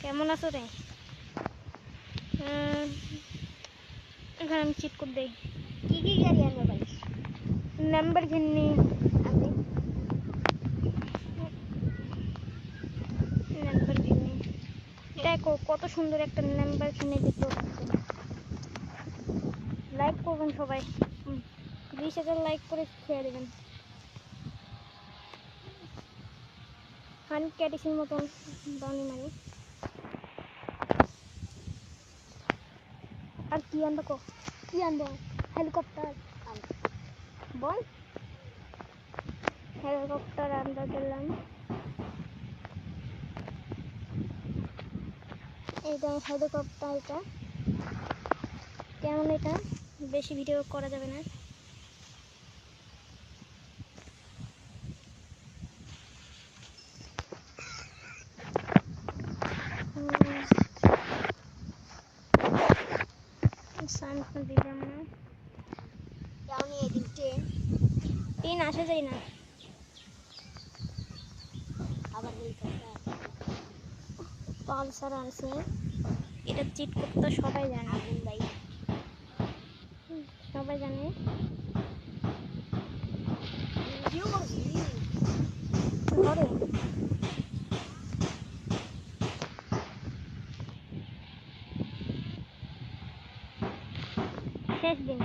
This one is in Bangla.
কেমন আছো রে? এখানে আমি চিট কোড দেই। কি কি গাড়ি আনবে পারিস? ল্যাম্বরগিনি আনবে ল্যাম্বরগিনি দেখো কত সুন্দর একটা ল্যাম্বরগিনি দেখতে পাচ্ছেন। লাইক করবেন সবাই, 20,000 লাইক করে খেয়ে দেবেন। হানি ক্যাটিসের মতন বাউনি মারি। আর কি আনবো কো? কি আনবো? হেলিকপ্টার আনবো। বল। হেলিকপ্টার আনতে গেলাম। এইটা হেলিকপ্টার, এটা কেমন? এটা বেশি ভিডিও করা যাবে না। সামনে দিলাম না, যাওনি এদিক ট্রেন আসে যায় না। আবার হেলিকপ্টার পালসার আনছে, এটা চিট করতে সবাই জানে, আগুন বাইক সবাই জানে। ভিডিও করবি ধরে শেষ দিন।